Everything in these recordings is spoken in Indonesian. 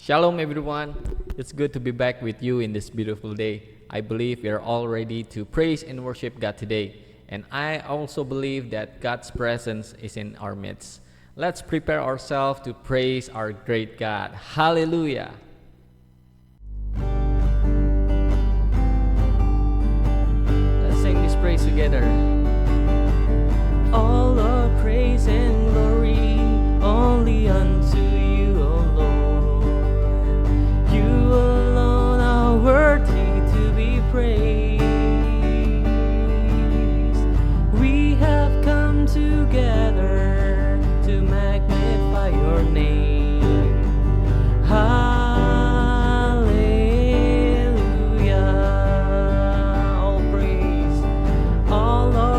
Shalom, everyone. It's good to be back with you in this beautiful day. I believe we are all ready to praise and worship God today. And I also believe that God's presence is in our midst. Let's prepare ourselves to praise our great God. Hallelujah. Let's sing this praise together. All our praise and glory only unto you, O Lord. You alone are worthy to be praised. We have come together to magnify your name. Hallelujah. All praise, all our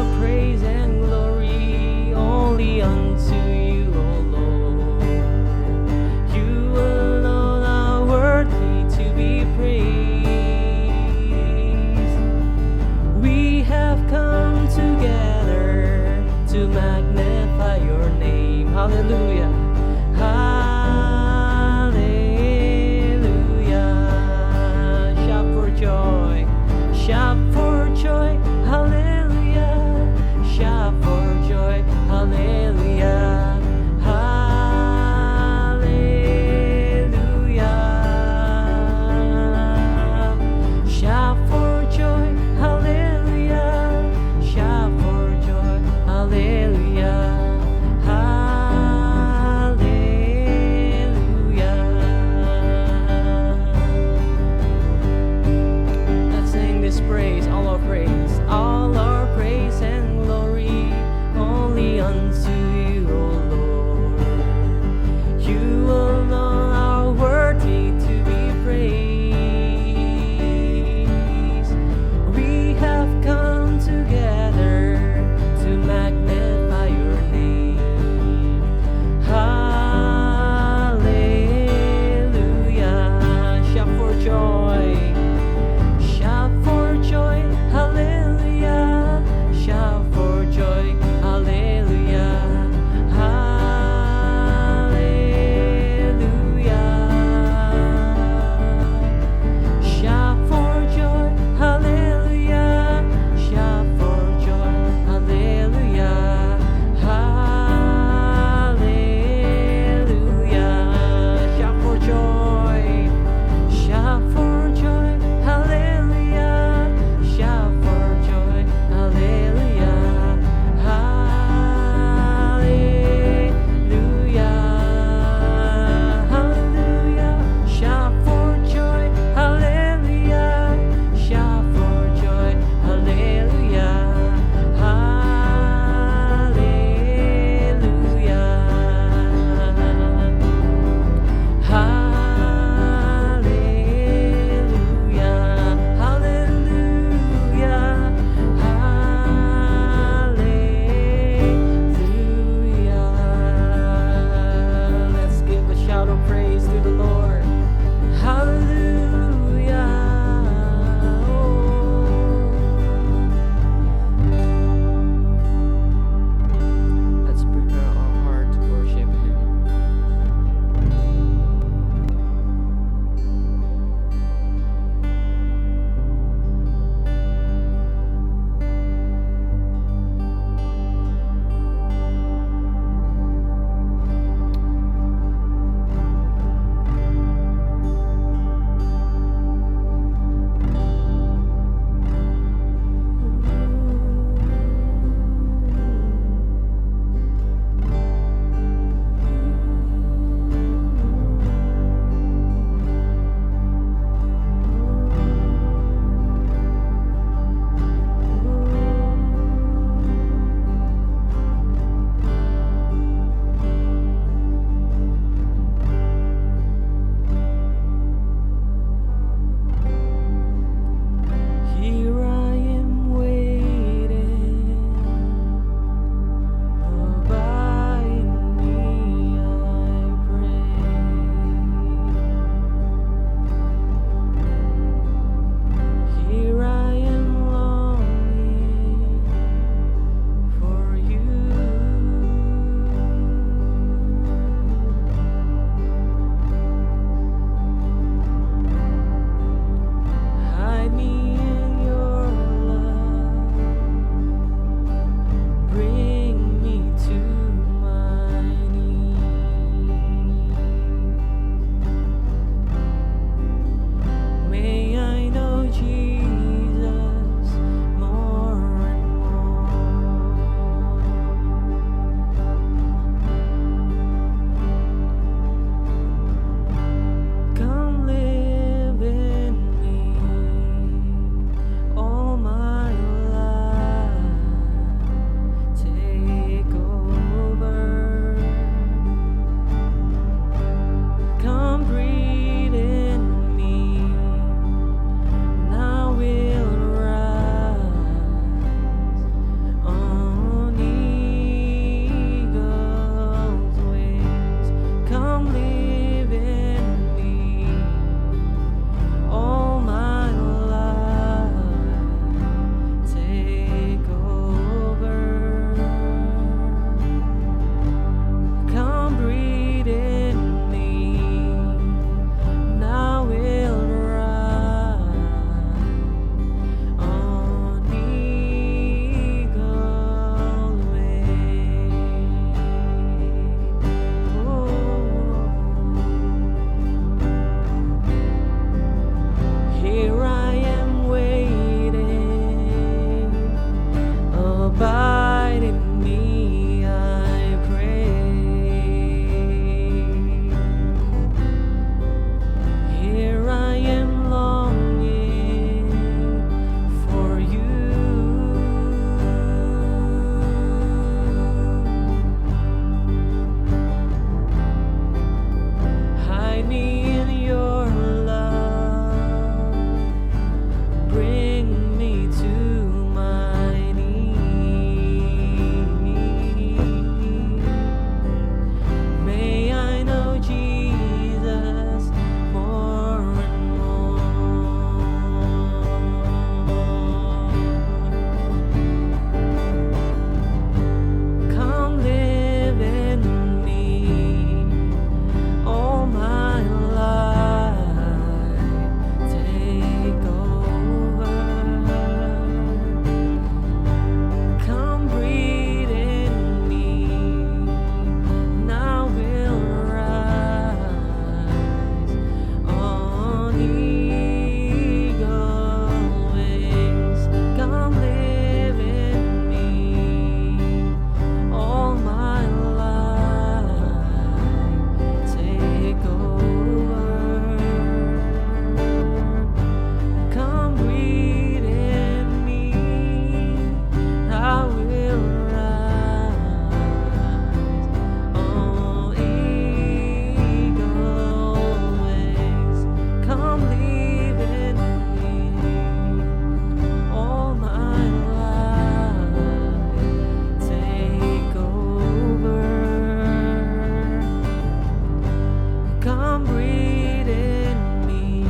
Come breathe in me.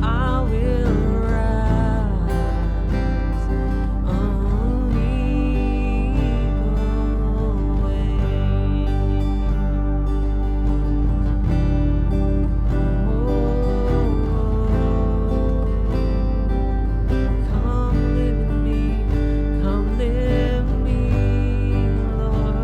I will rise on eagle wings. Come live in me, come live in me, Lord.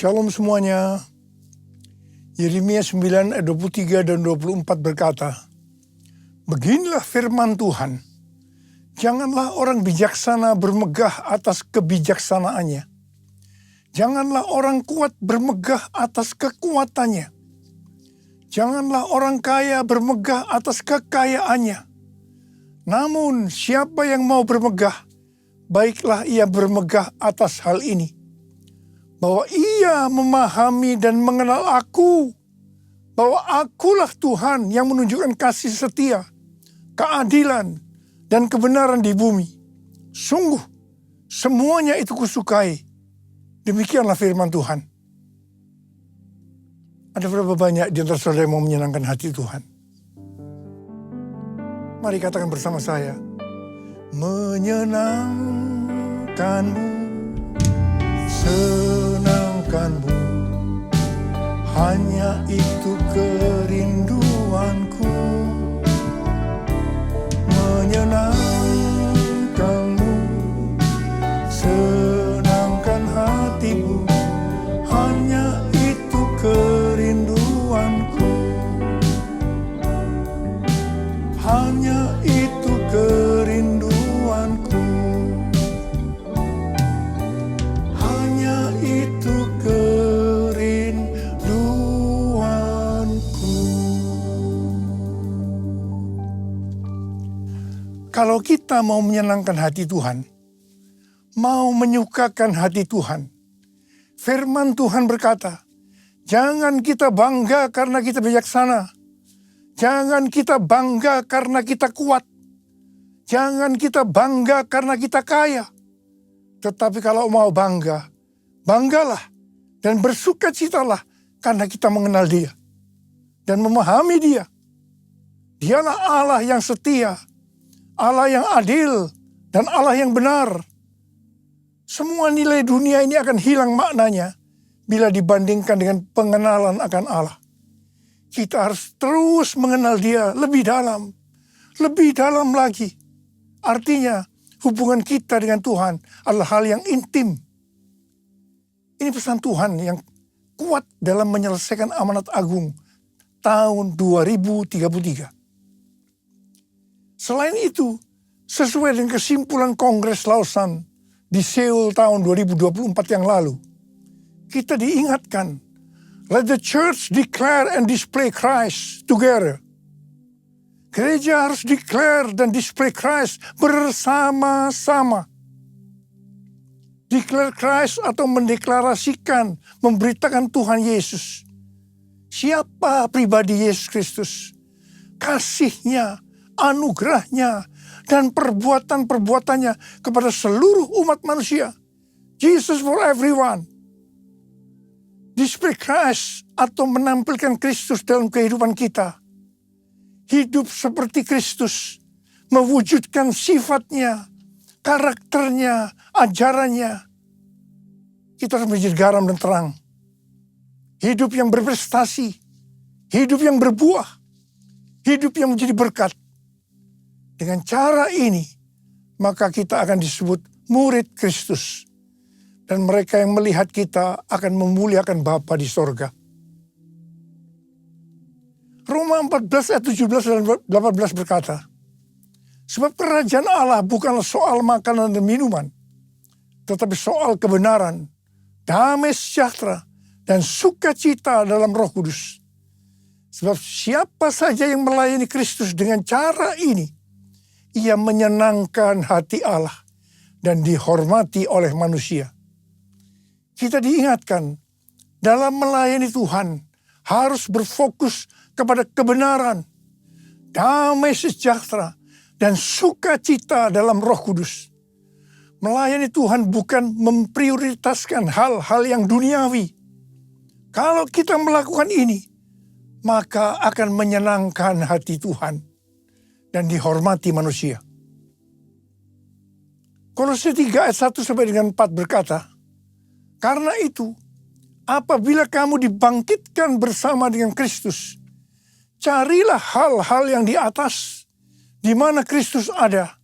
Shalom semuanya. Yeremia 9 ayat 23 dan 24 berkata, beginilah firman Tuhan, janganlah orang bijaksana bermegah atas kebijaksanaannya. Janganlah orang kuat bermegah atas kekuatannya. Janganlah orang kaya bermegah atas kekayaannya. Namun siapa yang mau bermegah, baiklah ia bermegah atas hal ini, bahwa ia memahami dan mengenal aku, bahwa akulah Tuhan yang menunjukkan kasih setia, keadilan, dan kebenaran di bumi. Sungguh, semuanya itu kusukai. Demikianlah firman Tuhan. Ada berapa banyak di antara saudara yang mau menyenangkan hati Tuhan? Mari katakan bersama saya, menyenangkanmu, senangkanmu, hanya itu kerinduanku. Menyenangkanmu, senangkan hatimu, hanya itu kerinduanku. Hanya itu kerinduanku. Hanya itu kerinduanku. Kalau kita mau menyenangkan hati Tuhan, mau menyukakan hati Tuhan, firman Tuhan berkata, jangan kita bangga karena kita bijaksana. Jangan kita bangga karena kita kuat. Jangan kita bangga karena kita kaya. Tetapi kalau mau bangga, banggalah dan bersukacitalah karena kita mengenal Dia dan memahami Dia. Dialah Allah yang setia, Allah yang adil, dan Allah yang benar. Semua nilai dunia ini akan hilang maknanya bila dibandingkan dengan pengenalan akan Allah. Kita harus terus mengenal Dia lebih dalam lagi. Artinya hubungan kita dengan Tuhan adalah hal yang intim. Ini pesan Tuhan yang kuat dalam menyelesaikan amanat agung tahun 2033. Selain itu, sesuai dengan kesimpulan Kongres Lausanne di Seoul tahun 2024 yang lalu, kita diingatkan, let the church declare and display Christ together. Gereja harus declare dan display Christ bersama-sama. Declare Christ atau mendeklarasikan, memberitakan Tuhan Yesus. Siapa pribadi Yesus Kristus? Kasih-Nya, anugerah-Nya, dan perbuatan-perbuatannya kepada seluruh umat manusia. Jesus for everyone. Display Christ atau menampilkan Kristus dalam kehidupan kita. Hidup seperti Kristus, mewujudkan sifatnya, karakternya, ajarannya. Kita harus menjadi garam dan terang. Hidup yang berprestasi, hidup yang berbuah, hidup yang menjadi berkat. Dengan cara ini, maka kita akan disebut murid Kristus. Dan mereka yang melihat kita akan memuliakan Bapa di sorga. Roma 14 ayat 17 dan 18 berkata, sebab kerajaan Allah bukanlah soal makanan dan minuman, tetapi soal kebenaran, damai sejahtera, dan sukacita dalam Roh Kudus. Sebab siapa saja yang melayani Kristus dengan cara ini, ia menyenangkan hati Allah dan dihormati oleh manusia. Kita diingatkan, dalam melayani Tuhan harus berfokus kepada kebenaran, damai sejahtera, dan sukacita dalam Roh Kudus. Melayani Tuhan bukan memprioritaskan hal-hal yang duniawi. Kalau kita melakukan ini, maka akan menyenangkan hati Tuhan dan dihormati manusia. Kolose 3 ayat 1 sampai dengan 4 berkata, karena itu, apabila kamu dibangkitkan bersama dengan Kristus, carilah hal-hal yang di atas, di mana Kristus ada,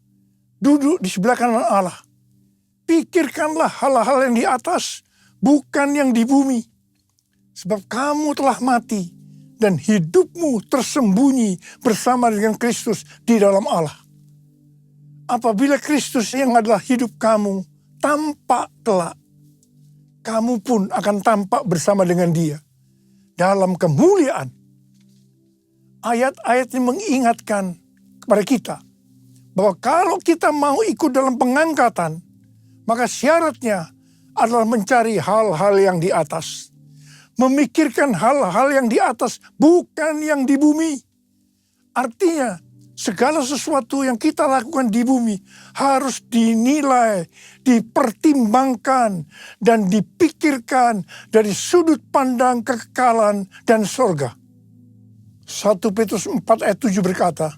duduk di sebelah kanan Allah. Pikirkanlah hal-hal yang di atas, bukan yang di bumi. Sebab kamu telah mati dan hidupmu tersembunyi bersama dengan Kristus di dalam Allah. Apabila Kristus yang adalah hidup kamu tampak kelak, kamu pun akan tampak bersama dengan Dia dalam kemuliaan. Ayat-ayat ini mengingatkan kepada kita bahwa kalau kita mau ikut dalam pengangkatan, maka syaratnya adalah mencari hal-hal yang di atas. Memikirkan hal-hal yang di atas, bukan yang di bumi. Artinya, segala sesuatu yang kita lakukan di bumi harus dinilai, dipertimbangkan, dan dipikirkan dari sudut pandang kekekalan dan surga. 1 Petrus 4 ayat 7 berkata,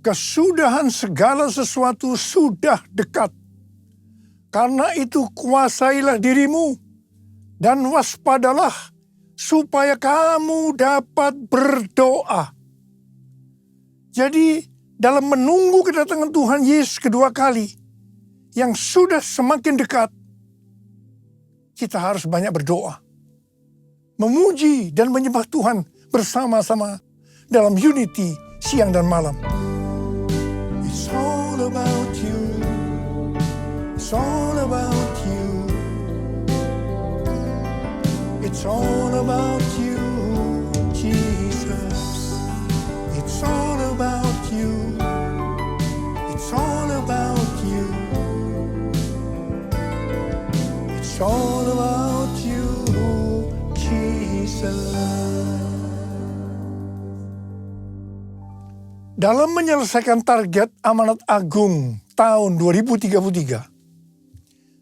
kesudahan segala sesuatu sudah dekat. Karena itu kuasailah dirimu dan waspadalah supaya kamu dapat berdoa. Jadi dalam menunggu kedatangan Tuhan Yesus kedua kali yang sudah semakin dekat, kita harus banyak berdoa. Memuji dan menyembah Tuhan bersama-sama dalam unity siang dan malam. It's all about you. It's all about you. It's all about you, Jesus. It's all about you. It's all about you. It's all about you, Jesus. Dalam menyelesaikan target amanat agung tahun 2033,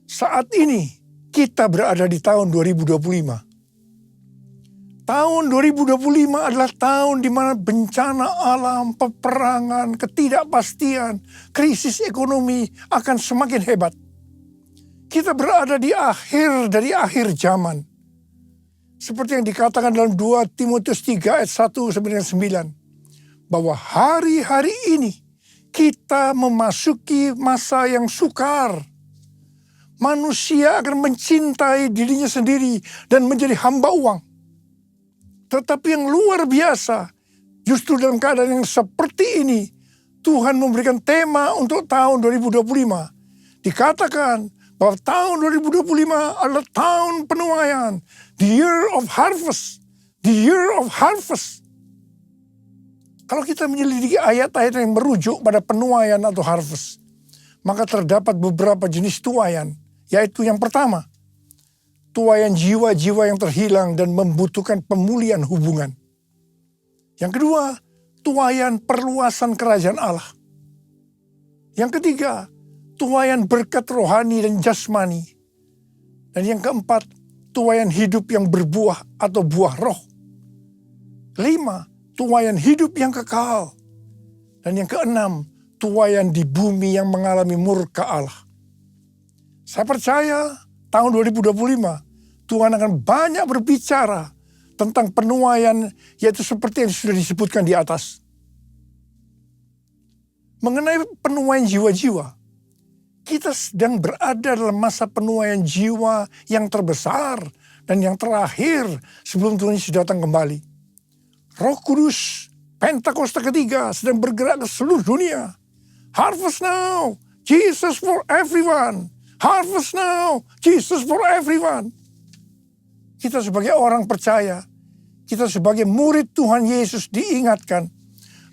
saat ini kita berada di tahun 2025. Tahun 2025 adalah tahun di mana bencana alam, peperangan, ketidakpastian, krisis ekonomi akan semakin hebat. Kita berada di akhir dari akhir zaman. Seperti yang dikatakan dalam 2 Timotius 3 ayat 1-9. Bahwa hari-hari ini kita memasuki masa yang sukar. Manusia akan mencintai dirinya sendiri dan menjadi hamba uang. Tetapi yang luar biasa, justru dalam keadaan yang seperti ini, Tuhan memberikan tema untuk tahun 2025. Dikatakan bahwa tahun 2025 adalah tahun penuaian. The year of harvest. The year of harvest. Kalau kita menyelidiki ayat-ayat yang merujuk pada penuaian atau harvest, maka terdapat beberapa jenis tuaian, yaitu yang pertama, tuaian jiwa-jiwa yang terhilang dan membutuhkan pemulihan hubungan. Yang kedua, tuaian perluasan kerajaan Allah. Yang ketiga, tuaian berkat rohani dan jasmani. Dan yang keempat, tuaian hidup yang berbuah atau buah roh. 5, tuaian hidup yang kekal. Dan yang keenam, tuaian di bumi yang mengalami murka Allah. Saya percaya tahun 2025 Tuhan akan banyak berbicara tentang penuaian, yaitu seperti yang sudah disebutkan di atas. Mengenai penuaian jiwa-jiwa, kita sedang berada dalam masa penuaian jiwa yang terbesar dan yang terakhir sebelum Tuhan Yesus datang kembali. Roh Kudus, Pentakosta ketiga sedang bergerak ke seluruh dunia. Harvest now, Jesus for everyone. Harvest now, Jesus for everyone. Kita sebagai orang percaya, kita sebagai murid Tuhan Yesus diingatkan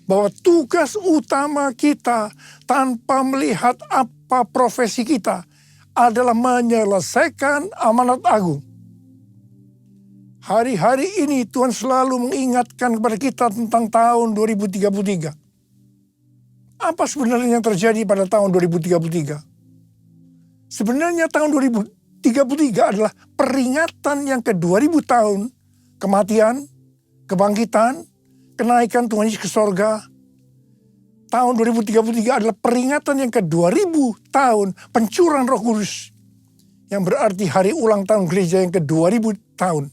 bahwa tugas utama kita tanpa melihat apa profesi kita adalah menyelesaikan amanat agung. Hari-hari ini Tuhan selalu mengingatkan kepada kita tentang tahun 2033. Apa sebenarnya yang terjadi pada tahun 2033? Sebenarnya tahun 2033 adalah peringatan yang ke-2000 tahun kematian, kebangkitan, kenaikan Tuhan Yesus ke sorga. Tahun 2033 adalah peringatan yang ke-2000 tahun pencurahan Roh Kudus. Yang berarti hari ulang tahun gereja yang ke-2000 tahun.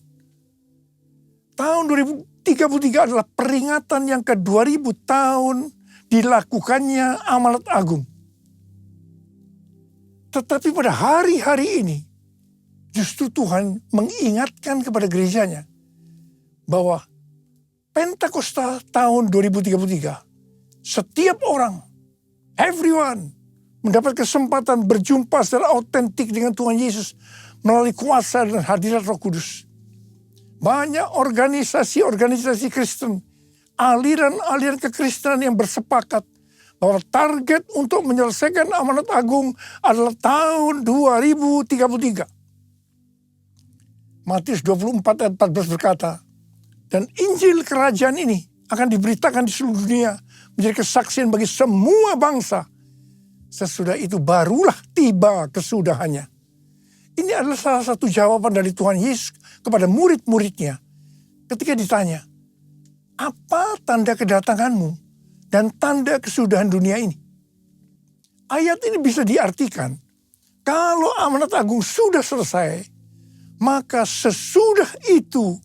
Tahun 2033 adalah peringatan yang ke-2000 tahun dilakukannya amanat agung. Tetapi pada hari-hari ini, Justru Tuhan mengingatkan kepada gerejanya bahwa Pentakosta tahun 2033, setiap orang, everyone, mendapat kesempatan berjumpa secara autentik dengan Tuhan Yesus melalui kuasa dan hadirat Roh Kudus. Banyak organisasi-organisasi Kristen, aliran-aliran kekristenan yang bersepakat bahwa target untuk menyelesaikan amanat agung adalah tahun 2033. Matius 24 ayat 14 berkata, dan Injil kerajaan ini akan diberitakan di seluruh dunia menjadi kesaksian bagi semua bangsa. Sesudah itu barulah tiba kesudahannya. Ini adalah salah satu jawaban dari Tuhan Yesus kepada murid-muridnya ketika ditanya, apa tanda kedatanganmu dan tanda kesudahan dunia ini? Ayat ini bisa diartikan, kalau amanat agung sudah selesai, maka sesudah itu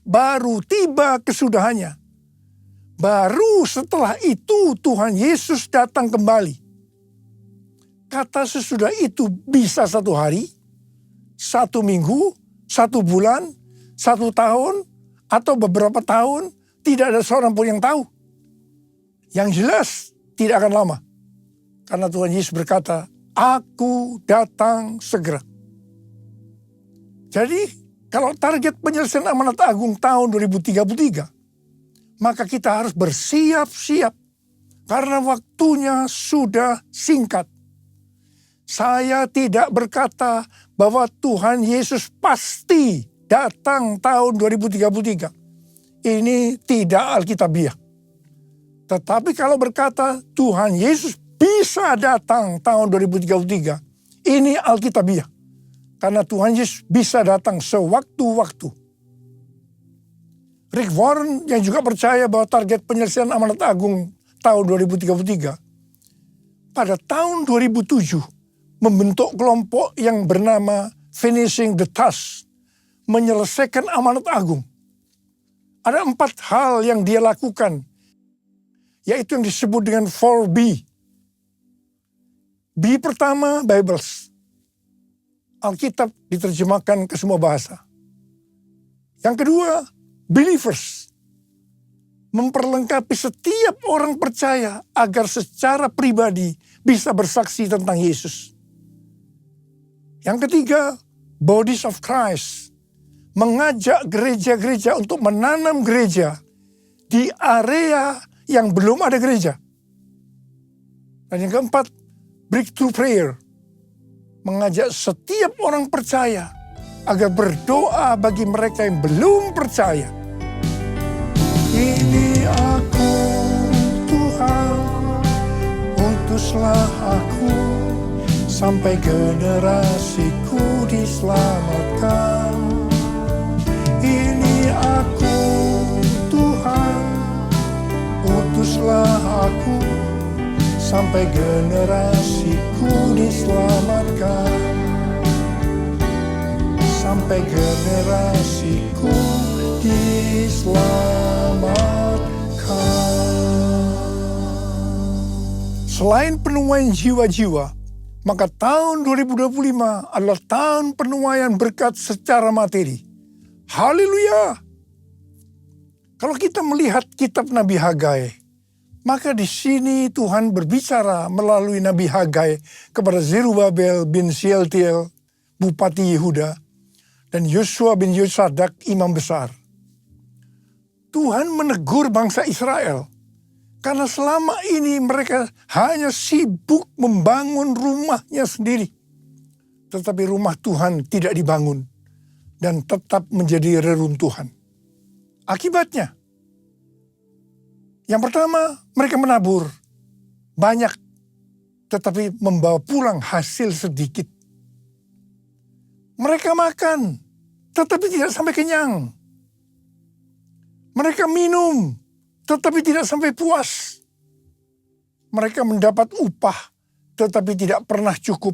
baru tiba kesudahannya. Baru setelah itu Tuhan Yesus datang kembali. Kata sesudah itu bisa 1 hari, 1 minggu, 1 bulan, 1 tahun, atau beberapa tahun, tidak ada seorang pun yang tahu. Yang jelas tidak akan lama. Karena Tuhan Yesus berkata, Aku datang segera. Jadi kalau target penyelesaian amanat agung tahun 2033, maka kita harus bersiap-siap karena waktunya sudah singkat. Saya tidak berkata bahwa Tuhan Yesus pasti datang tahun 2033. Ini tidak alkitabiah. Tetapi kalau berkata Tuhan Yesus bisa datang tahun 2033, ini alkitabiah. Karena Tuhan Yesus bisa datang sewaktu-waktu. Rick Warren yang juga percaya bahwa target penyelesaian amanat agung tahun 2033, pada tahun 2007 membentuk kelompok yang bernama Finishing the Task, menyelesaikan amanat agung. Ada 4 hal yang dia lakukan, yaitu yang disebut dengan 4B. B pertama, Bibles. Alkitab diterjemahkan ke semua bahasa. Yang kedua, believers. Memperlengkapi setiap orang percaya agar secara pribadi bisa bersaksi tentang Yesus. Yang ketiga, bodies of Christ. Mengajak gereja-gereja untuk menanam gereja di area yang belum ada gereja. Dan yang keempat, breakthrough prayer. Mengajak setiap orang percaya agar berdoa bagi mereka yang belum percaya. Ini aku, Tuhan, utuslah aku, sampai generasiku diselamatkan. Ini aku, Tuhan, utuslah aku, sampai generasiku diselamatkan. Sampai generasiku diselamatkan. Selain penuaian jiwa-jiwa, maka tahun 2025 adalah tahun penuaian berkat secara materi. Haleluya! Kalau kita melihat kitab Nabi Hagai, maka di sini Tuhan berbicara melalui Nabi Hagai kepada Zerubabel bin Shealtiel, Bupati Yehuda, dan Yosua bin Yosadak, Imam Besar. Tuhan menegur bangsa Israel karena selama ini mereka hanya sibuk membangun rumahnya sendiri. Tetapi rumah Tuhan tidak dibangun dan tetap menjadi reruntuhan. Akibatnya, yang pertama, mereka menabur banyak, tetapi membawa pulang hasil sedikit. Mereka makan, tetapi tidak sampai kenyang. Mereka minum, tetapi tidak sampai puas. Mereka mendapat upah, tetapi tidak pernah cukup.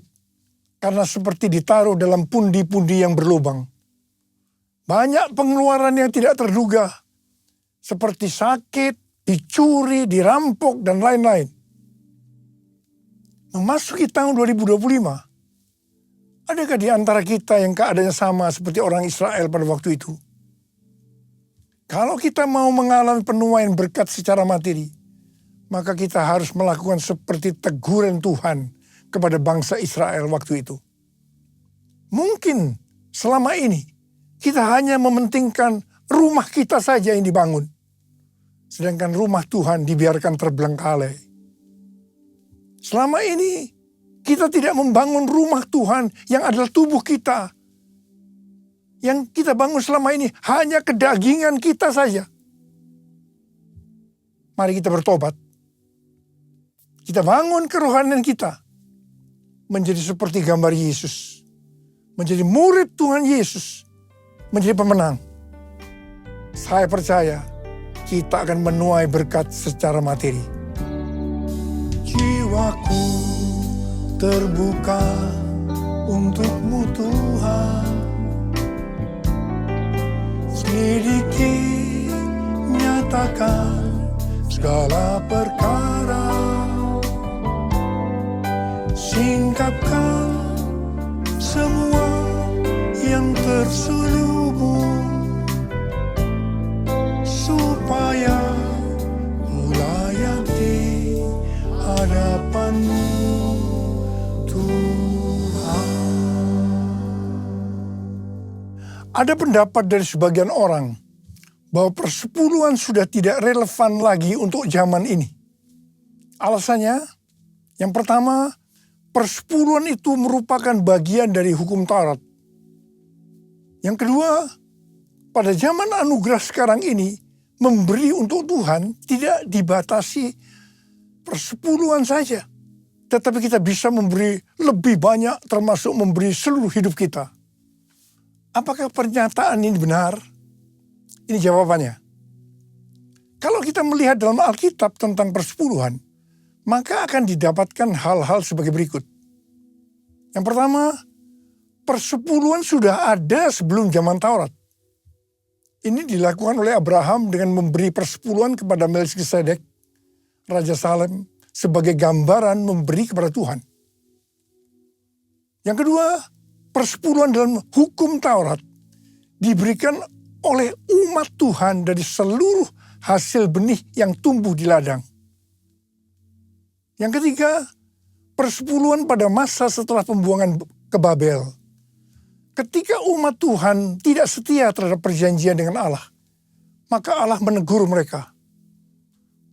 Karena seperti ditaruh dalam pundi-pundi yang berlubang. Banyak pengeluaran yang tidak terduga, seperti sakit, dicuri, dirampok, dan lain-lain. Memasuki tahun 2025, Adakah di antara kita yang keadaannya sama seperti orang Israel pada waktu itu? Kalau kita mau mengalami penuaian berkat secara materi, maka kita harus melakukan seperti teguran Tuhan kepada bangsa Israel waktu itu. Mungkin selama ini kita hanya mementingkan rumah kita saja yang dibangun, sedangkan rumah Tuhan dibiarkan terbengkalai. Selama ini kita tidak membangun rumah Tuhan yang adalah tubuh kita. Yang kita bangun selama ini hanya kedagingan kita saja. Mari kita bertobat. Kita bangun kerohanian kita menjadi seperti gambar Yesus. Menjadi murid Tuhan Yesus. Menjadi pemenang. Saya percaya kita akan menuai berkat secara materi. Jiwaku terbuka untuk-Mu Tuhan. Selidiki, nyatakan segala perkara. Singkapkan semua yang terselubung, supaya ku layak di hadapan-Mu Tuhan. Ada pendapat dari sebagian orang bahwa persepuluhan sudah tidak relevan lagi untuk zaman ini. Alasannya, yang pertama, persepuluhan itu merupakan bagian dari hukum Taurat. Yang kedua, pada zaman anugerah sekarang ini, memberi untuk Tuhan tidak dibatasi persepuluhan saja. Tetapi kita bisa memberi lebih banyak, termasuk memberi seluruh hidup kita. Apakah pernyataan ini benar? Ini jawabannya. Kalau kita melihat dalam Alkitab tentang persepuluhan, maka akan didapatkan hal-hal sebagai berikut. Yang pertama, persepuluhan sudah ada sebelum zaman Taurat. Ini dilakukan oleh Abraham dengan memberi persepuluhan kepada Melkisedek, Raja Salem, sebagai gambaran memberi kepada Tuhan. Yang kedua, persepuluhan dalam hukum Taurat diberikan oleh umat Tuhan dari seluruh hasil benih yang tumbuh di ladang. Yang ketiga, persepuluhan pada masa setelah pembuangan ke Babel. Ketika umat Tuhan tidak setia terhadap perjanjian dengan Allah, maka Allah menegur mereka.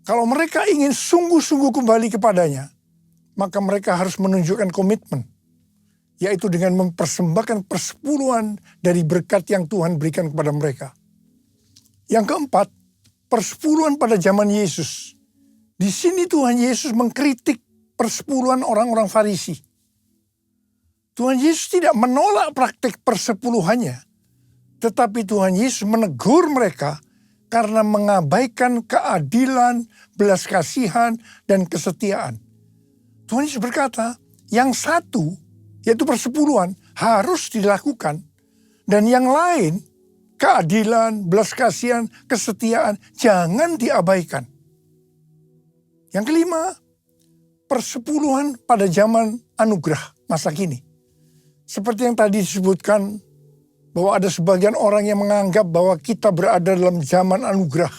Kalau mereka ingin sungguh-sungguh kembali kepadanya, maka mereka harus menunjukkan komitmen, yaitu dengan mempersembahkan persepuluhan dari berkat yang Tuhan berikan kepada mereka. Yang keempat, persepuluhan pada zaman Yesus. Di sini Tuhan Yesus mengkritik persepuluhan orang-orang Farisi. Tuhan Yesus tidak menolak praktik persepuluhannya, tetapi Tuhan Yesus menegur mereka karena mengabaikan keadilan, belas kasihan, dan kesetiaan. Tuhan Yesus berkata, yang satu, yaitu persepuluhan, harus dilakukan, dan yang lain, keadilan, belas kasihan, kesetiaan, jangan diabaikan. Yang kelima, persepuluhan pada zaman anugerah masa kini. Seperti yang tadi disebutkan, bahwa ada sebagian orang yang menganggap bahwa kita berada dalam zaman anugerah.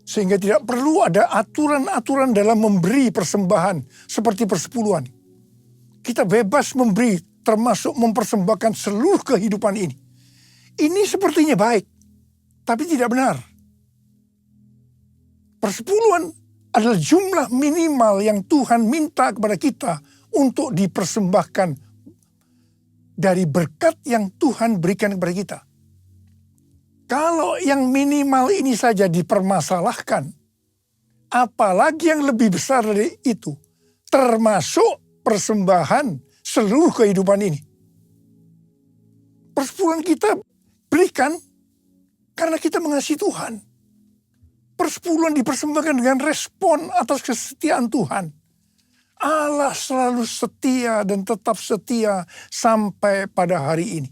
Sehingga tidak perlu ada aturan-aturan dalam memberi persembahan seperti persepuluhan. Kita bebas memberi, termasuk mempersembahkan seluruh kehidupan ini. Ini sepertinya baik, tapi tidak benar. Persepuluhan adalah jumlah minimal yang Tuhan minta kepada kita untuk dipersembahkan dari berkat yang Tuhan berikan kepada kita. Kalau yang minimal ini saja dipermasalahkan, apalagi yang lebih besar dari itu, termasuk persembahan seluruh kehidupan ini. Persepuluhan kita berikan karena kita mengasihi Tuhan. Persepuluhan dipersembahkan dengan respon atas kesetiaan Tuhan. Allah selalu setia dan tetap setia sampai pada hari ini.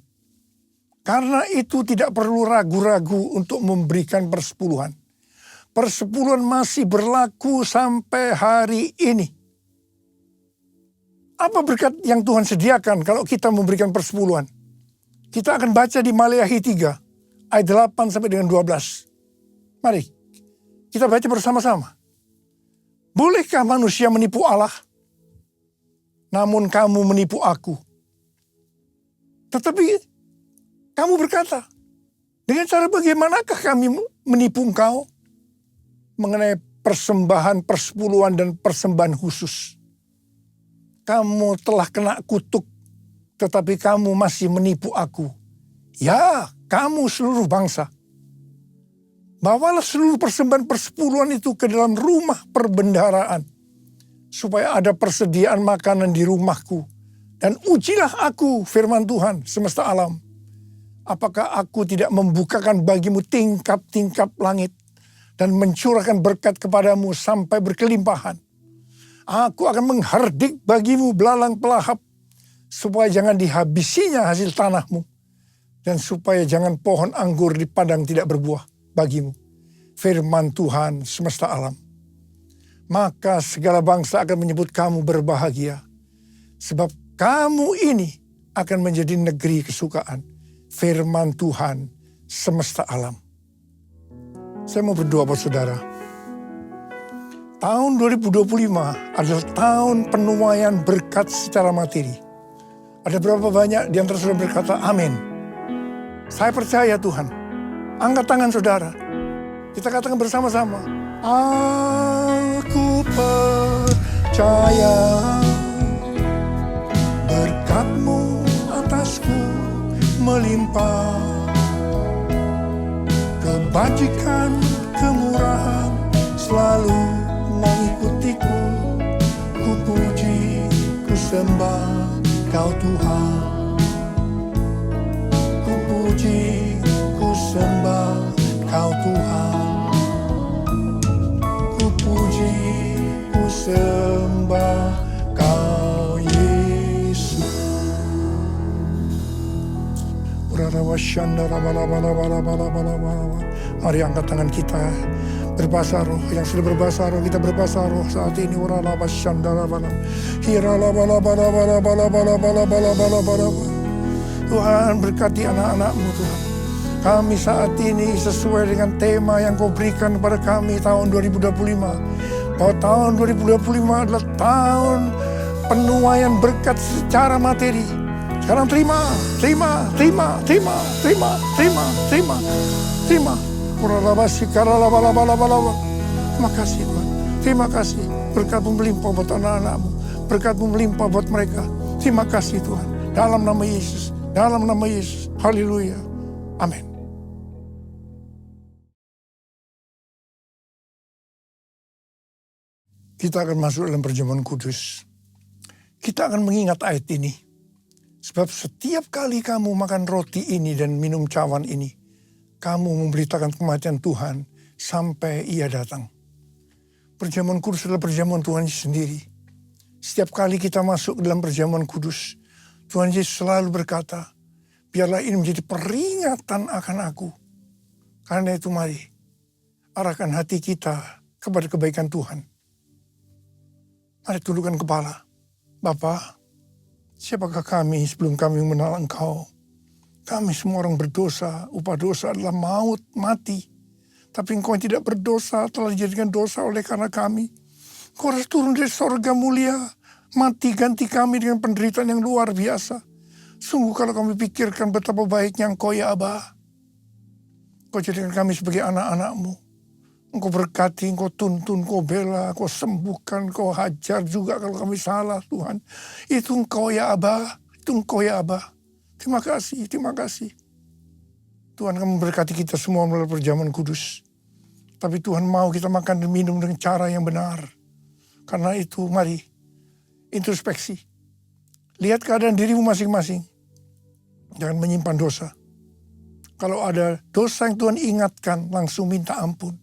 Karena itu tidak perlu ragu-ragu untuk memberikan persepuluhan. Persepuluhan masih berlaku sampai hari ini. Apa berkat yang Tuhan sediakan kalau kita memberikan persepuluhan? Kita akan baca di Maleakhi 3 ayat 8 sampai dengan 12. Mari kita baca bersama-sama. Bolehkah manusia menipu Allah? Namun kamu menipu aku. Tetapi kamu berkata, dengan cara bagaimanakah kami menipu engkau? Mengenai persembahan, persepuluhan, dan persembahan khusus. Kamu telah kena kutuk, tetapi kamu masih menipu aku. Ya, kamu seluruh bangsa. Bawalah seluruh persembahan persepuluhan itu ke dalam rumah perbendaharaan, supaya ada persediaan makanan di rumahku. Dan ujilah aku, firman Tuhan semesta alam. Apakah aku tidak membukakan bagimu tingkap-tingkap langit dan mencurahkan berkat kepadamu sampai berkelimpahan. Aku akan menghardik bagimu belalang pelahap, supaya jangan dihabisinya hasil tanahmu, dan supaya jangan pohon anggur di padang tidak berbuah bagimu. Firman Tuhan semesta alam. Maka segala bangsa akan menyebut kamu berbahagia, sebab kamu ini akan menjadi negeri kesukaan. Firman Tuhan semesta alam. Saya mau berdoa buat saudara. Tahun 2025 adalah tahun penuaian berkat secara materi. Ada berapa banyak di antara saudara berkata amin? Saya percaya Tuhan. Angkat tangan saudara. Kita katakan bersama-sama. Aku percaya berkat-Mu atasku melimpah. Kebajikan, kemurahan selalu mengikutiku. Ku puji, ku sembah Kau Tuhan. Ku puji, ku sembah Kau Tuhan. Ku puji, ku sembah Kau Yesus. Mari angkat tangan kita. Berbahasa roh, yang sudah berbahasa roh, kita berbahasa roh saat ini. Tuhan berkati anak-anak-Mu Tuhan. Kami saat ini sesuai dengan tema yang Kau berikan kepada kami tahun 2025. Bahwa tahun 2025 adalah tahun penuaian berkat secara materi. Sekarang terima. Terima kasih Tuhan. Terima kasih. Berkat-Mu melimpah buat anak-anak-Mu. Berkat-Mu melimpah buat mereka. Terima kasih Tuhan. Dalam nama Yesus. Dalam nama Yesus. Haleluya. Amin. Kita akan masuk dalam perjamuan kudus. Kita akan mengingat ayat ini. Sebab setiap kali kamu makan roti ini dan minum cawan ini, kamu memberitakan kematian Tuhan sampai Ia datang. Perjamuan kudus adalah perjamuan Tuhan Yesus sendiri. Setiap kali kita masuk ke dalam perjamuan kudus, Tuhan Yesus selalu berkata, biarlah ini menjadi peringatan akan aku. Karena itu mari, arahkan hati kita kepada kebaikan Tuhan. Mari tundukkan kepala. Bapa, siapakah kami sebelum kami mengenal Engkau? Kami semua orang berdosa, upah dosa adalah maut, mati. Tapi Engkau yang tidak berdosa telah dijadikan dosa oleh karena kami. Engkau harus turun dari sorga mulia, mati ganti kami dengan penderitaan yang luar biasa. Sungguh kalau kami pikirkan betapa baiknya Engkau ya Aba. Engkau jadikan kami sebagai anak-anak-Mu. Engkau berkati, Engkau tuntun, Engkau bela, Engkau sembuhkan, Engkau hajar juga kalau kami salah Tuhan. Itu Engkau ya Aba, itu Engkau ya Aba. Terima kasih, terima kasih. Tuhan akan memberkati kita semua melalui perjamuan kudus. Tapi Tuhan mau kita makan dan minum dengan cara yang benar. Karena itu mari, introspeksi. Lihat keadaan dirimu masing-masing. Jangan menyimpan dosa. Kalau ada dosa yang Tuhan ingatkan, langsung minta ampun.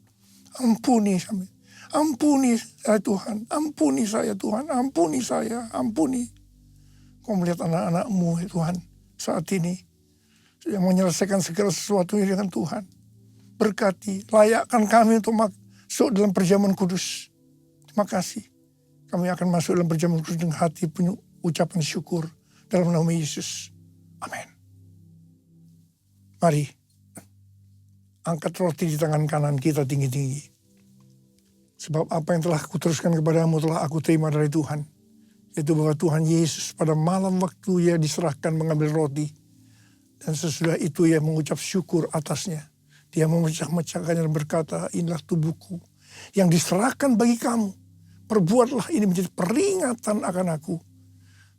Ampuni saya. Ampuni saya Tuhan. Ampuni saya Tuhan. Ampuni saya. Ampuni. Kau melihat anak-anak-Mu Tuhan saat ini yang menyelesaikan segala sesuatu dengan Tuhan. Berkati, layakkan kami untuk masuk dalam perjamuan kudus. Terima kasih. Kami akan masuk dalam perjamuan kudus dengan hati penuh ucapan syukur dalam nama Yesus. Amin. Mari, angkat roti di tangan kanan kita tinggi-tinggi. Sebab apa yang telah kuteruskan kepadamu telah aku terima dari Tuhan. Yaitu bahwa Tuhan Yesus pada malam waktu ia diserahkan mengambil roti. Dan sesudah itu ia mengucap syukur atasnya. Dia memecah-mecahkannya dan berkata, inilah tubuhku yang diserahkan bagi kamu. Perbuatlah ini menjadi peringatan akan aku.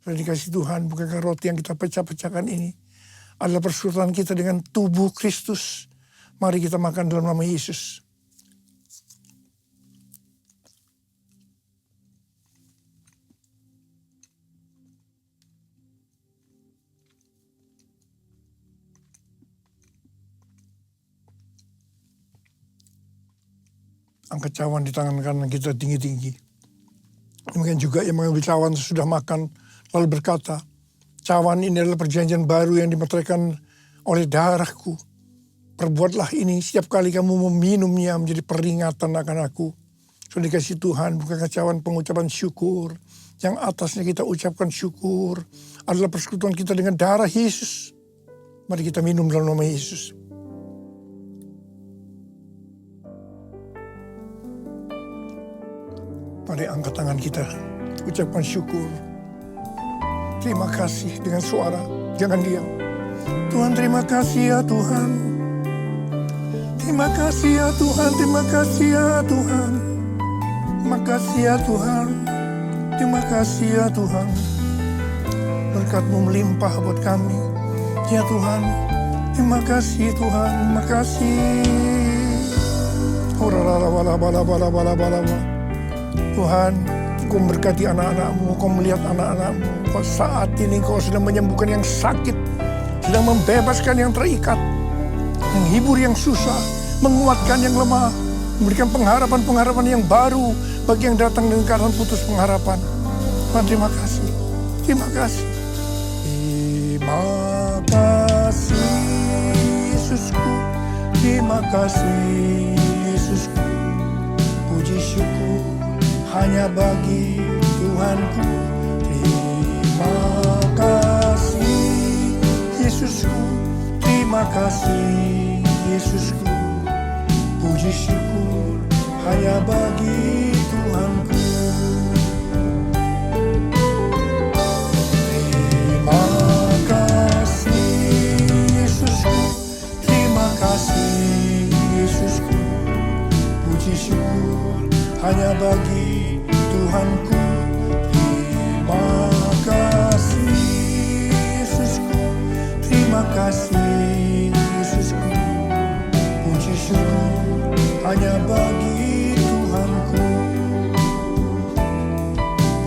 Dan dikasih Tuhan, bukankah roti yang kita pecah-pecahkan ini adalah persekutuan kita dengan tubuh Kristus. Mari kita makan dalam nama Yesus. Angkat cawan di tangan kanan kita tinggi-tinggi. Demikian juga yang mengambil cawan sesudah makan lalu berkata, cawan ini adalah perjanjian baru yang dimeteraikan oleh darahku. Perbuatlah ini setiap kali kamu meminumnya menjadi peringatan akan aku. Sudah dikasih Tuhan, bukankah cawan pengucapan syukur. Yang atasnya kita ucapkan syukur adalah persekutuan kita dengan darah Yesus. Mari kita minum dalam nama Yesus. Mari angkat tangan kita, ucapkan syukur. Terima kasih dengan suara, jangan diam. Tuhan terima kasih ya Tuhan. Terima kasih ya Tuhan, terima kasih ya Tuhan. Terima kasih ya Tuhan, terima kasih ya Tuhan. Berkat-Mu melimpah buat kami. Ya Tuhan, terima kasih Tuhan, terima kasih. Tuhan, Kau memberkati anak-anak-Mu, Kau melihat anak-anak-Mu. Kau saat ini Kau sedang menyembuhkan yang sakit, sedang membebaskan yang terikat, menghibur yang susah, menguatkan yang lemah, memberikan pengharapan-pengharapan yang baru bagi yang datang dengan keadaan putus pengharapan. Tuhan, terima kasih. Terima kasih. Terima kasih Yesusku. Terima kasih Yesusku. Puji syukur hanya bagi Tuhanku. Terima kasih Yesusku. Terima kasih Yesusku. Puji syukur hanya bagi Tuhanku. Terima kasih Yesusku. Terima kasih Yesusku. Puji syukur hanya bagi Tuhanku. Terima kasih Yesusku. Terima kasih Yesusku. Puji syukur hanya bagi Tuhanku.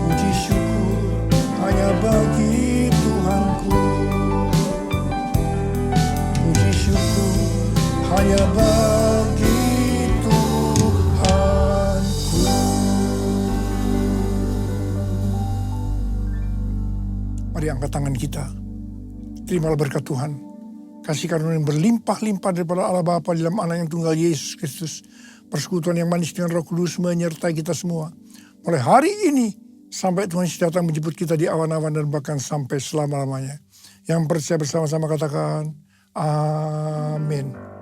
Puji syukur hanya bagi Tuhanku. Puji syukur hanya bagi Mari angkat tangan kita. Terimalah berkat Tuhan. Kasih karunia yang berlimpah-limpah daripada Allah Bapa di dalam Anak yang tunggal Yesus Kristus. Persekutuan yang manis dengan Roh Kudus menyertai kita semua. Mulai hari ini sampai Tuhan datang menjemput kita di awan-awan dan bahkan sampai selama-lamanya. Yang percaya bersama-sama katakan amin.